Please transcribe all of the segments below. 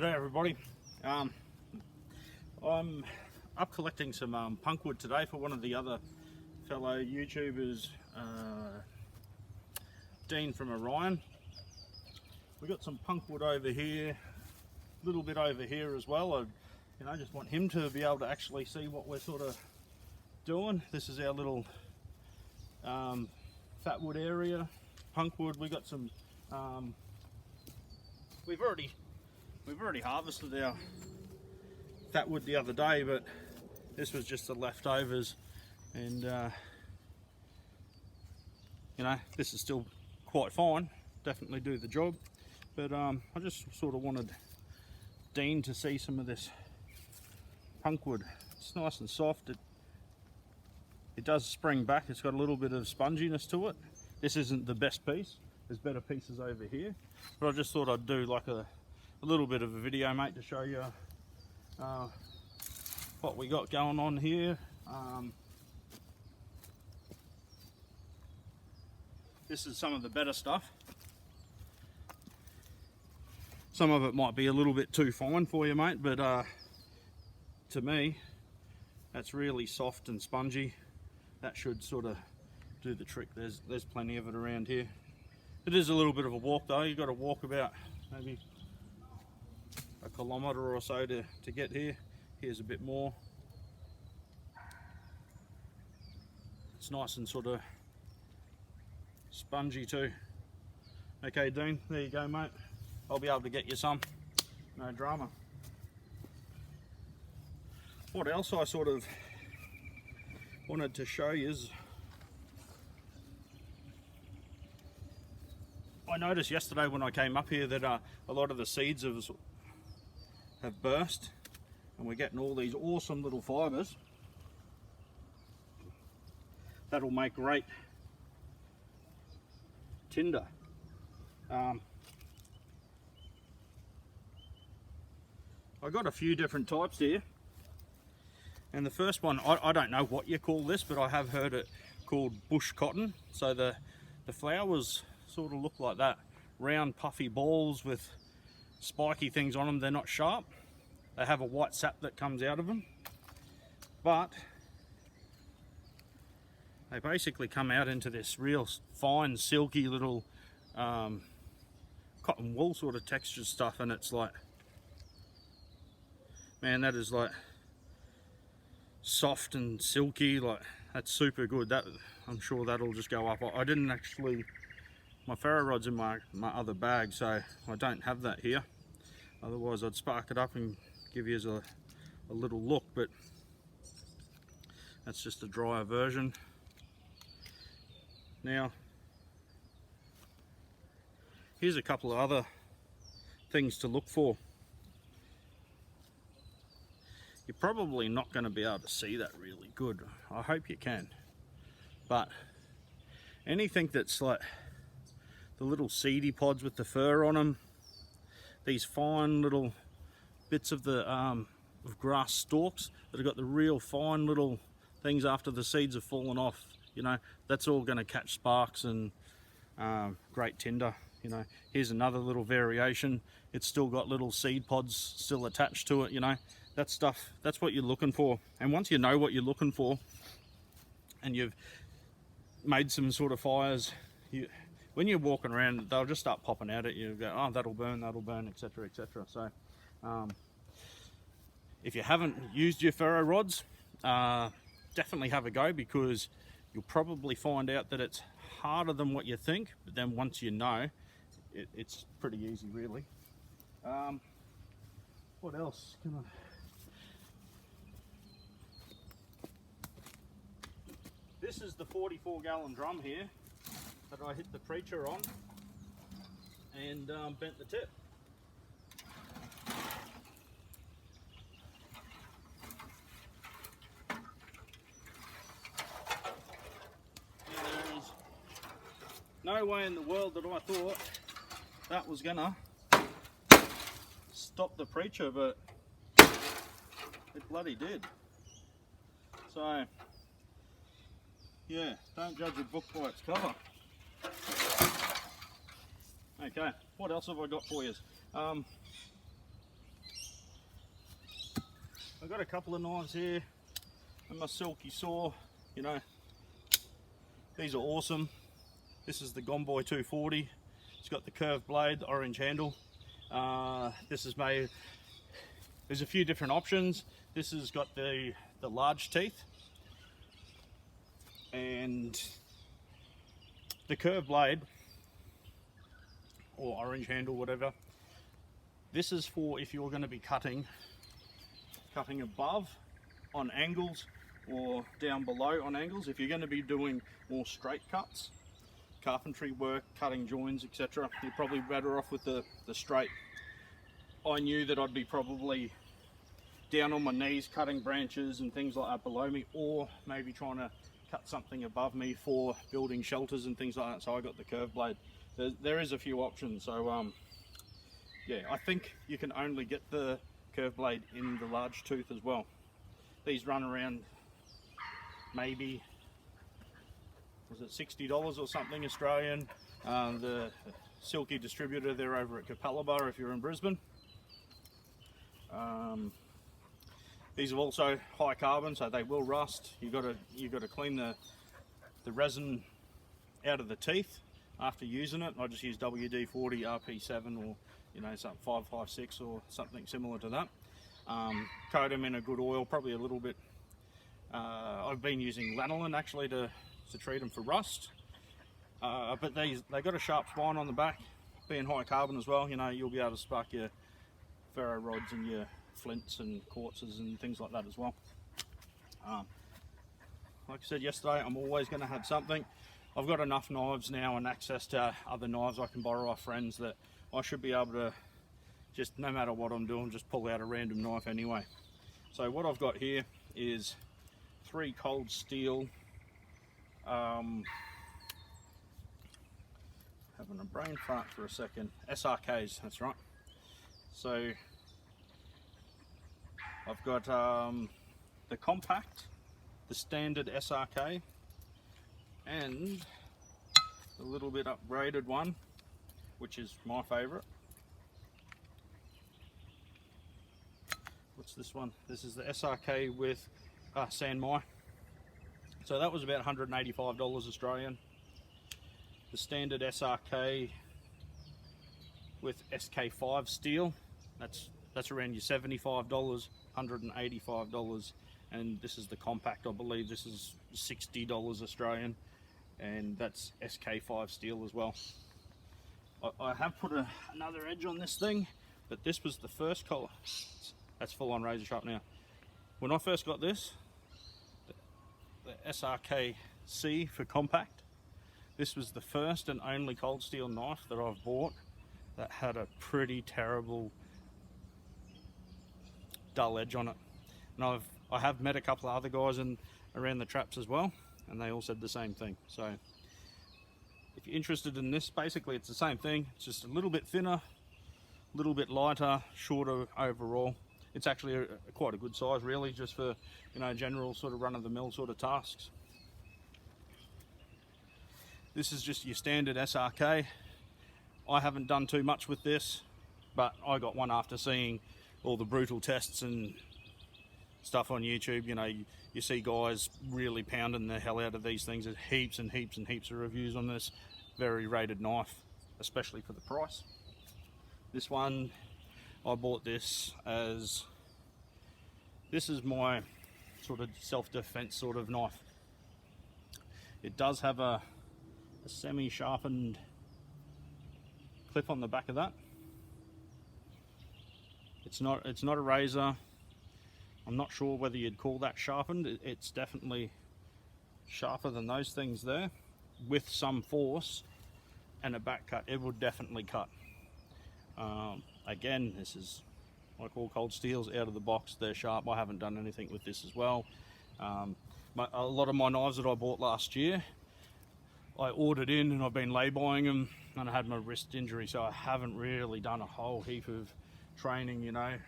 G'day everybody. I'm up collecting some punkwood today for one of the other fellow YouTubers, Dean from Orion. We got some punkwood over here, a little bit over here as well. I just want him to be able to actually see what we're sort of doing. This is our little fatwood area, punkwood. We got some. We've already harvested our fatwood the other day, but this was just the leftovers, and this is still quite fine, definitely do the job, but I just sort of wanted Dean to see some of this punkwood. It's nice and soft. It does spring back. It's got a little bit of sponginess to it. This isn't the best piece. There's better pieces over here, but I just thought I'd do like a little bit of a video, mate, to show you what we got going on here. This is some of the better stuff. Some of it might be a little bit too fine for you, mate, but to me, that's really soft and spongy. That should sort of do the trick. There's plenty of it around here. It is a little bit of a walk though. You've got to walk about maybe a kilometre or so to get here. Here's a bit more. It's nice and sort of spongy too. Okay, Dean, there you go, mate. I'll be able to get you some. No drama. What else I sort of wanted to show you is, I noticed yesterday when I came up here that a lot of the seeds have burst, and we're getting all these awesome little fibres. That'll make great tinder. I got a few different types here, and the first one, I don't know what you call this, but I have heard it called bush cotton. So the flowers sort of look like that, round puffy balls with spiky things on them. They're not sharp. They have a white sap that comes out of them, but they basically come out into this real fine silky little cotton wool sort of textured stuff, and it's like, man, that is like soft and silky. Like, that's super good. That, I'm sure that'll just go up. I didn't actually, my ferro rod's in my other bag, so I don't have that here. Otherwise I'd spark it up and give you a little look, but that's just a drier version. Now, here's a couple of other things to look for. You're probably not going to be able to see that really good. I hope you can. But anything that's like the little seedy pods with the fur on them, these fine little bits of the of grass stalks that have got the real fine little things after the seeds have fallen off, that's all going to catch sparks and great tinder. Here's another little variation. It's still got little seed pods still attached to it. That stuff, that's what you're looking for. And once you know what you're looking for and you've made some sort of fires, when you're walking around, they'll just start popping out at you. Go, oh, that'll burn, etc, etc. So if you haven't used your ferro rods, definitely have a go, because you'll probably find out that it's harder than what you think, but then once you know, it's pretty easy, really. What else can I... This is the 44-gallon drum here that I hit the preacher on and bent the tip. There's no way in the world that I thought that was gonna stop the preacher, but it bloody did. So yeah, don't judge a book by its cover. Okay, what else have I got for you? I've got a couple of knives here and my silky saw, you know, these are awesome. This is the Gomboy 240. It's got the curved blade, the orange handle. This is made, there's a few different options. This has got the large teeth and the curved blade or orange handle, whatever. This is for if you're going to be cutting above on angles or down below on angles. If you're going to be doing more straight cuts, carpentry work, cutting joins, etc., you're probably better off with the straight. I knew that I'd be probably down on my knees cutting branches and things like that below me, or maybe trying to cut something above me for building shelters and things like that, so I got the curved blade. There is a few options, so yeah, I think you can only get the curved blade in the large tooth as well. These run around maybe, was it $60 or something Australian. The Silky distributor, they're over at Capalaba if you're in Brisbane. These are also high carbon, so they will rust. You've got to clean the resin out of the teeth after using it. I just use WD-40 RP7 or something 556 or something similar to that. Coat them in a good oil, probably a little bit. I've been using lanolin actually to treat them for rust. But they got a sharp spine on the back, being high carbon as well. You'll be able to spark your ferro rods and your flints and quartzes and things like that as well. Like I said yesterday, I'm always going to have something. I've got enough knives now and access to other knives I can borrow off friends that I should be able to just, no matter what I'm doing, just pull out a random knife anyway. So what I've got here is 3 cold steel, having a brain fart for a second, SRKs, that's right. So I've got the compact, the standard SRK, and a little bit upgraded one, which is my favourite. What's this one? This is the SRK with Sanmai. So that was about $185 Australian. The standard SRK with SK5 steel, that's around your $75, $185. And this is the compact, I believe this is $60 Australian, and that's SK5 steel as well. I have put another edge on this thing, but this was the first colour. That's full on razor sharp now. When I first got this, the SRK C for compact, this was the first and only cold steel knife that I've bought that had a pretty terrible dull edge on it. And I have met a couple of other guys around the traps as well, and they all said the same thing. So if you're interested in this, basically it's the same thing. It's just a little bit thinner, a little bit lighter, shorter overall. It's actually quite a good size really, just for general sort of run-of-the-mill sort of tasks. This is just your standard SRK. I haven't done too much with this, but I got one after seeing all the brutal tests and stuff on YouTube. You see guys really pounding the hell out of these things. There's heaps and heaps and heaps of reviews on this very rated knife, especially for the price. This one, I bought this as, this is my sort of self-defense sort of knife. It does have a semi-sharpened clip on the back of that. It's not a razor. I'm not sure whether you'd call that sharpened. It's definitely sharper than those things there. With some force and a back cut, it would definitely cut. Again, this is like all cold steels out of the box. They're sharp. I haven't done anything with this as well. A lot of my knives that I bought last year, I ordered in and I've been lay-buying them, and I had my wrist injury, so I haven't really done a whole heap of training, done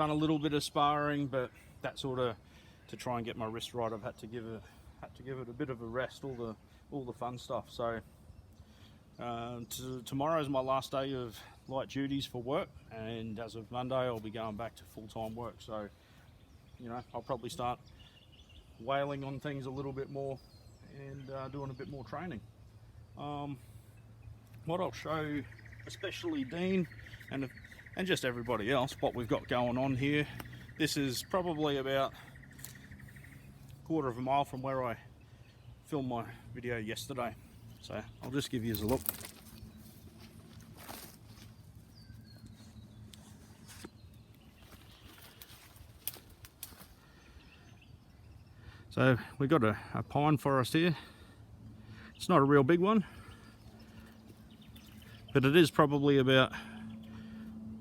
a little bit of sparring, but that sort of, to try and get my wrist right, I've had to give it a bit of a rest, all the fun stuff. So tomorrow's my last day of light duties for work, and as of Monday I'll be going back to full-time work. So, you know, I'll probably start whaling on things a little bit more and doing a bit more training. What I'll show, especially Dean and just everybody else, what we've got going on here. This is probably about a quarter of a mile from where I filmed my video yesterday. So I'll just give you a look. So we've got a pine forest here. It's not a real big one, but it is probably about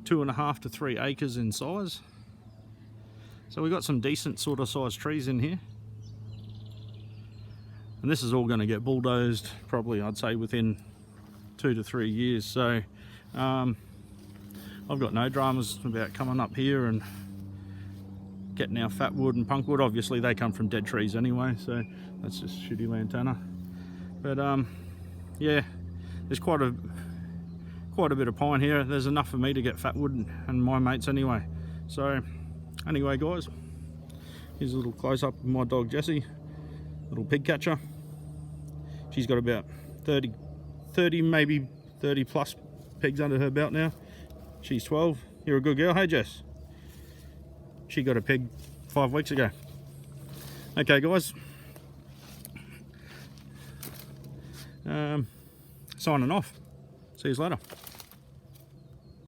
2.5 to 3 acres in size. So we've got some decent sort of sized trees in here. And this is all going to get bulldozed probably, I'd say, within 2 to 3 years. So I've got no dramas about coming up here and getting our fat wood and punk wood. Obviously they come from dead trees anyway, so that's just shitty lantana. But yeah, there's quite a bit of pine here. There's enough for me to get fat wood and my mates anyway. So anyway guys, here's a little close-up of my dog Jessie, little pig catcher. She's got about 30 maybe 30 plus pigs under her belt now. She's 12. You're a good girl, hey Jess? She got a pig 5 weeks ago. Okay guys, signing off. See you later.